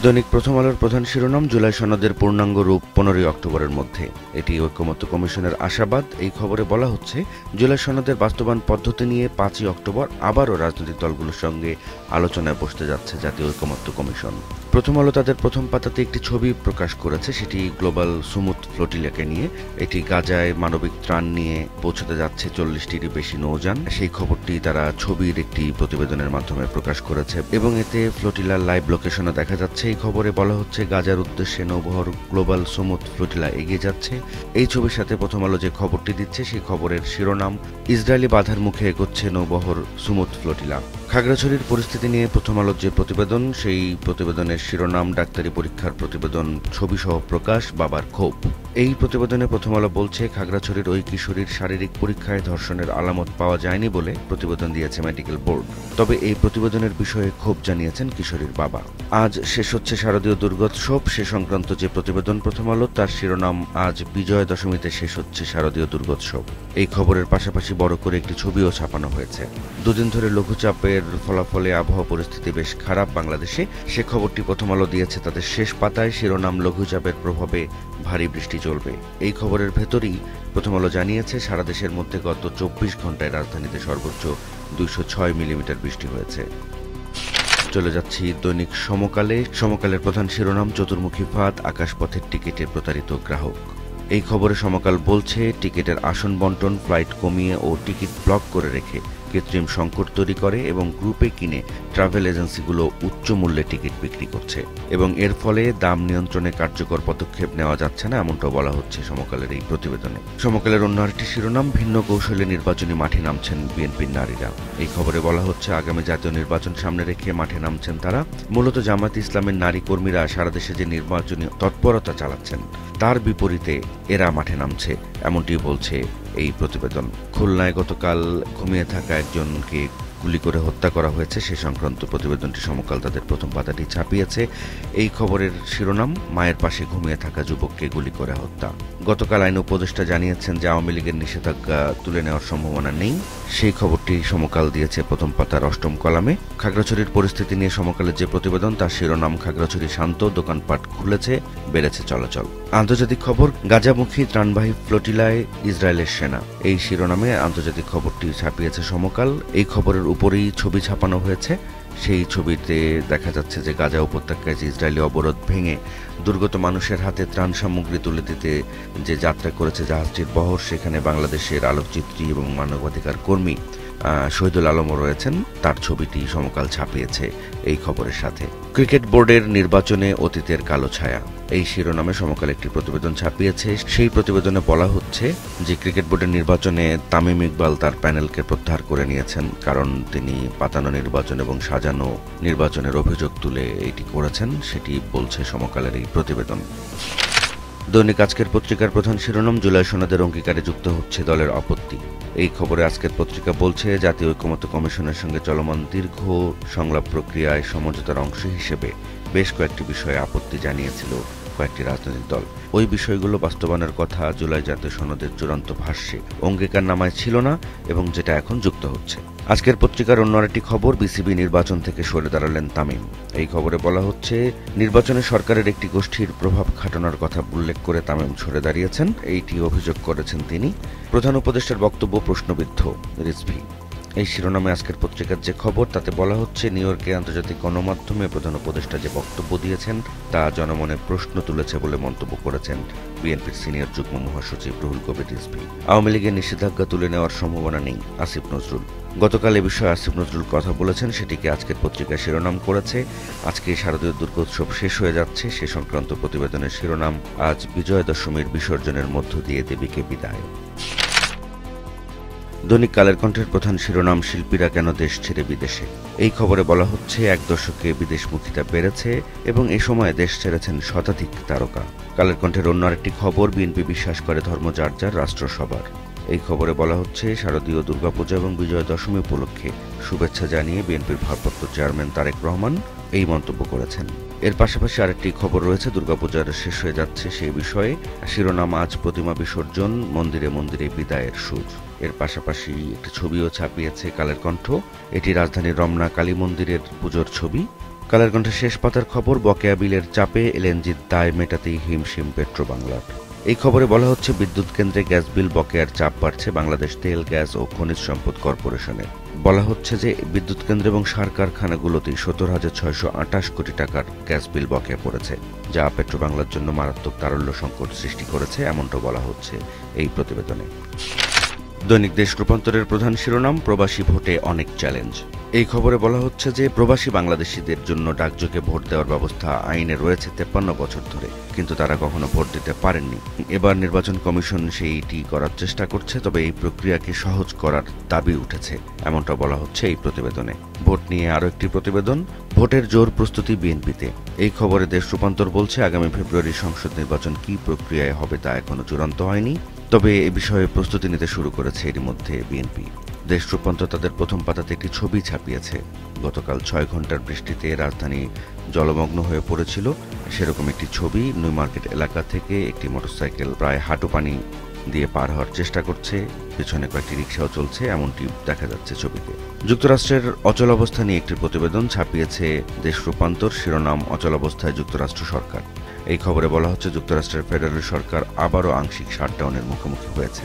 দৈনিক প্রথম আলোর প্রধান শিরোনাম, জুলাই সনদের পূর্ণাঙ্গ রূপ 15 অক্টোবরের মধ্যে। এটি ঐকমত্য কমিশনের আশাবাদ। এই খবরে বলা হচ্ছে, জুলাই সনদের বাস্তবায়ন পদ্ধতি নিয়ে 5 অক্টোবর আবারও রাজনৈতিক দলগুলোর সঙ্গে আলোচনায় বসতে যাচ্ছে জাতীয় ঐকমত্য কমিশন। প্রথম আলো তাদের প্রথম পাতাতে একটি ছবি প্রকাশ করেছে, সেটি গ্লোবাল সুমুদ ফ্লোটিলাকে নিয়ে। এটি গাজায় মানবিক ত্রাণ নিয়ে পৌঁছতে যাচ্ছে 40টিরও বেশি নৌযান। সেই খবরটি তারা ছবির একটি প্রতিবেদনের মাধ্যমে প্রকাশ করেছে এবং এতে ফ্লোটিলার লাইভ লোকেশনও দেখা যাচ্ছে। এই খবরে বলা হচ্ছে, গাজার উদ্দেশ্যে নৌবহর গ্লোবাল সুমুদ ফ্লোটিলা এগিয়ে যাচ্ছে। এই ছবির সাথে প্রথম আলো যে খবরটি দিচ্ছে, সেই খবরের শিরোনাম, ইসরায়েলি বাধার মুখে এগোচ্ছে নৌবহর সুমুদ ফ্লোটিলা। খাগড়াছড়ির পরিস্থিতি নিয়ে প্রথম আলোর যে প্রতিবেদন, সেই প্রতিবেদনের শিরোনাম, ডাক্তারি পরীক্ষার প্রতিবেদন ছবিসহ প্রকাশ, বাবার ক্ষোভ। এই প্রতিবেদনে প্রথম আলো বলছে, খাগড়াছড়ির ওই কিশোরীর শারীরিক পরীক্ষায় ধর্ষণের আলামত পাওয়া যায়নি বলে প্রতিবেদন দিয়েছে মেডিকেল বোর্ড। তবে এই প্রতিবেদনের বিষয়ে ক্ষোভ জানিয়েছেন কিশোরীর বাবা। আজ শেষ হচ্ছে শারদীয় দুর্গোৎসব, সে সংক্রান্ত যে প্রতিবেদন প্রথম আলো, তার শিরোনাম, আজ বিজয়া দশমীতে শেষ হচ্ছে শারদীয় দুর্গোৎসব। এই খবরের পাশাপাশি বড় করে একটি ছবিও ছাপানো হয়েছে। দুদিন ধরে লঘুচাপের ফলাফলে আবহাওয়া পরিস্থিতি বেশ খারাপ বাংলাদেশে। সে খবরটি প্রথম আলো দিয়েছে তাদের শেষ পাতায়, শিরোনাম, লঘুচাপের প্রভাবে ভারী বৃষ্টি চলবে। এই খবরের ভেতরেই প্রথম আলো জানিয়েছে, সারা দেশের মধ্যে গত 24 ঘন্টায় রাজধানীতে সর্বোচ্চ 206 মিলিমিটার বৃষ্টি হয়েছে। চলে যাচ্ছি দৈনিক সমকালে। সমকালের প্রধান শিরোনাম, চতুর্মুখী ফাঁদ, আকাশপথের টিকিটে প্রতারিত গ্রাহক। এই খবরে সমকাল বলছে, টিকিটের আসন বন্টন, ফ্লাইট কমিয়ে ও টিকিট ব্লক করে রেখে কৃত্রিম সংকট তৈরি করে এবং গ্রুপে কিনে ট্রাভেল এজেন্সিগুলো উচ্চ মূল্যে টিকিট বিক্রি করছে এবং এর ফলে দাম নিয়ন্ত্রণে কার্যকর পদক্ষেপ নেওয়া যাচ্ছে না, এমনটাও বলা হচ্ছে সমকালের এই প্রতিবেদনে। সমকালের অন্য আরেকটি শিরোনাম, ভিন্ন কৌশলে নির্বাচনী মাঠে নামছেন বিএনপির নারীরা। এই খবরে বলা হচ্ছে, আগামী জাতীয় নির্বাচন সামনে রেখে মাঠে নামছেন তারা। মূলত জামায়াত ইসলামের নারী কর্মীরা সারা দেশে যে নির্বাচনী তৎপরতা চালাচ্ছেন, তার বিপরীতে এরা মাঠে নামছে, এমনটি বলছে এই প্রতিবেদন। খুলনায় গতকাল ঘুমিয়ে থাকা একজনকে গুলি করে হত্যা করা হয়েছে, সে সংক্রান্ত প্রতিবেদনটি সমকাল তাদের প্রথম পাতাটি ছাপিয়েছে। এই খবরের শিরোনাম, মায়ের পাশে ঘুমিয়ে থাকা যুবককে গুলি করে হত্যা। গতকাল আইন উপদেষ্টা জানিয়েছেন যে আওয়ামী লীগের নিষেধাজ্ঞা তুলে নেওয়ার সম্ভাবনা নেই। সেই খবরটি সমকাল দিয়েছে প্রথম পাতার 8ম কলামে। খাগড়াছড়ির পরিস্থিতি নিয়ে সমকালের যে প্রতিবেদন, তার শিরোনাম, খাগড়াছড়ি শান্ত, দোকানপাট খুলেছে, বেড়েছে চলাচল। আন্তর্জাতিক খবর, গাজামুখী ত্রাণবাহী ফ্লোটিলায় ইসরায়েলের সেনা। এই শিরোনামে আন্তর্জাতিক খবরটি ছাপিয়েছে সমকাল। এই খবরের উপরেই ছবি ছাপানো হয়েছে। সেই ছবিতে দেখা যাচ্ছে যে গাজা উপত্যকায় যে ইসরায়েলি অবরোধ ভেঙে দুর্গত মানুষের হাতে ত্রাণ সামগ্রী তুলে দিতে যে যাত্রা করেছে জাহাজটির বহর, সেখানে বাংলাদেশের আলোকচিত্রী এবং মানবাধিকার কর্মী শহীদুল আলমও রয়েছেন। তার ছবিটি সমকাল ছাপিয়েছে এই খবরের সাথে। ক্রিকেট বোর্ডের নির্বাচনে অতীতের কালো ছায়া। এই শিরোনামে সমকাল একটি প্রতিবেদন ছাপিয়েছে। সেই প্রতিবেদনে বলা হচ্ছে যে ক্রিকেট বোর্ডের নির্বাচনে তামিম ইকবাল তার প্যানেলকে প্রত্যাহার করে নিয়েছেন, কারণ তিনি পাতানো নির্বাচন এবং সাজানো নির্বাচনের অভিযোগ তুলে এটি করেছেন, সেটি বলছে সমকালের এই প্রতিবেদন। দৈনিক আজকের পত্রিকার প্রধান শিরোনাম, জুলাই সনদের অঙ্গীকারে যুক্ত হচ্ছে দলের আপত্তি। এই খবরে আজকের পত্রিকা বলছে, জাতীয় ঐকমত্য কমিশনের সঙ্গে চলমান দীর্ঘ সংলাপ প্রক্রিয়ায় সমঝোতার অংশ হিসেবে বেশ কয়েকটি বিষয়ে আপত্তি জানিয়েছিল কয়েকটি রাজনৈতিক দল। ওই বিষয়গুলো বাস্তবায়নের কথা জুলাই জাতীয় সনদের চূড়ান্ত ভাষ্যে অঙ্গীকারনামায় ছিল না এবং যেটা এখন যুক্ত হচ্ছে। আজকের পত্রিকার অন্য আরেকটি খবর, বিসিবি নির্বাচন থেকে সরে দাঁড়ালেন তামিম। এই খবরে বলা হচ্ছে, নির্বাচনে সরকারের একটি গোষ্ঠীর প্রভাব খাটানোর কথা উল্লেখ করে তামিম সরে দাঁড়িয়েছেন, এইটি অভিযোগ করেছেন তিনি। প্রধান উপদেষ্টার বক্তব্য প্রশ্নবিদ্ধ, রিজভী। এই শিরোনামে আজকের পত্রিকার যে খবর, তাতে বলা হচ্ছে, নিউ ইয়র্কে আন্তর্জাতিক গণমাধ্যমে প্রধান উপদেষ্টা যে বক্তব্য দিয়েছেন তা জনমনে প্রশ্ন তুলেছে বলে মন্তব্য করেছেন বিএনপির সিনিয়র যুগ্ম মহাসচিব রুহুল কবির রিজভী। আওয়ামী লীগের নিষেধাজ্ঞা তুলে নেওয়ার সম্ভাবনা নেই, আসিফ নজরুল। গতকাল এ বিষয়ে আসিফ নজরুল কথা বলেছেন, সেটিকে আজকের পত্রিকায় শিরোনাম করেছে। আজকে শারদীয় দুর্গোৎসব শেষ হয়ে যাচ্ছে, সে সংক্রান্ত প্রতিবেদনের শিরোনাম, আজ বিজয়া দশমীর বিসর্জনের মধ্য দিয়ে দেবীকে বিদায়। দৈনিক কালের কণ্ঠের প্রধান শিরোনাম, শিল্পীরা কেন দেশ ছেড়ে বিদেশে। এই খবরে বলা হচ্ছে, এক দশকে বিদেশমুখিতা বেড়েছে এবং এ সময় দেশ ছেড়েছেন শতাধিক তারকা। কালের কণ্ঠের অন্য আরেকটি খবর, বিএনপি বিশ্বাস করে ধর্ম যার যার, রাষ্ট্র সবার। এই খবরে বলা হচ্ছে, শারদীয় দুর্গাপূজা এবং বিজয়া দশমী উপলক্ষে শুভেচ্ছা জানিয়ে বিএনপির ভারপ্রাপ্ত চেয়ারম্যান তারেক রহমান এই মন্তব্য করেছেন। এর পাশাপাশি আরেকটি খবর রয়েছে, দুর্গাপূজার শেষ হয়ে যাচ্ছে সেই বিষয়ে। শিরোনাম, আজ প্রতিমা বিসর্জন, মন্দিরে মন্দিরে বিদায়ের সুর। এর পাশাপাশি একটি ছবিও ছাপিয়েছে কালের কণ্ঠ। এটি রাজধানীর রমনা কালী মন্দিরের পুজোর ছবি। কালের কণ্ঠে শেষ পাতার খবর, বকেয়া বিলের চাপে এলএনজির দায় মেটাতেই হিমশিম পেট্রোবাংলার। এই খবরে বলা হচ্ছে, বিদ্যুৎ কেন্দ্রে গ্যাস বিল বকেয়ার চাপ বাড়ছে বাংলাদেশ তেল, গ্যাস ও খনিজ সম্পদ কর্পোরেশনের। বলা হচ্ছে যে বিদ্যুৎ কেন্দ্র এবং সার কারখানাগুলোতেই 17,628 কোটি টাকার গ্যাস বিল বকেয়া পড়েছে, যা পেট্রোবাংলার জন্য মারাত্মক তারল্য সংকট সৃষ্টি করেছে, এমনটা বলা হচ্ছে এই প্রতিবেদনে। দৈনিক দেশ রূপান্তরের প্রধান শিরোনাম, প্রবাসী ভোটে অনেক চ্যালেঞ্জ। এই খবরে বলা হচ্ছে যে প্রবাসী বাংলাদেশিদের জন্য ডাকযোগে ভোট দেওয়ার ব্যবস্থা আইনে রয়েছে 53 বছর ধরে, কিন্তু তারা কখনো ভোট দিতে পারেননি। এবার নির্বাচন কমিশন সেইটি করার চেষ্টা করছে, তবে এই প্রক্রিয়াকে সহজ করার দাবি উঠেছে, এমনটা বলা হচ্ছে এই প্রতিবেদনে। ভোট নিয়ে আরও একটি প্রতিবেদন, ভোটের জোর প্রস্তুতি বিএনপিতে। এই খবরে দেশ রূপান্তর বলছে, আগামী ফেব্রুয়ারি সংসদ নির্বাচন কী প্রক্রিয়ায় হবে তা এখনো চূড়ান্ত হয়নি, তবে এ বিষয়ে প্রস্তুতি নিতে শুরু করেছে এরই মধ্যে বিএনপি। দেশ রূপান্তর তাদের প্রথম পাতাতে একটি ছবি ছাপিয়েছে। গতকাল 6 ঘন্টার বৃষ্টিতে রাজধানী জলমগ্ন হয়ে পড়েছিল, সেরকম একটি ছবি। নিউ মার্কেট এলাকা থেকে একটি মোটরসাইকেল প্রায় হাঁটু পানি দিয়ে পার হওয়ার চেষ্টা করছে, পেছনে কয়েকটি রিকশাও চলছে, এমনটি দেখা যাচ্ছে ছবিতে। যুক্তরাষ্ট্রের অচল অবস্থা নিয়ে একটি প্রতিবেদন ছাপিয়েছে দেশ রূপান্তর, শিরোনাম, অচলাবস্থায় যুক্তরাষ্ট্র সরকার। এই খবরে বলা হচ্ছে, যুক্তরাষ্ট্রের ফেডারেল সরকার আবারও আংশিক শাটডাউনের মুখোমুখি হয়েছে।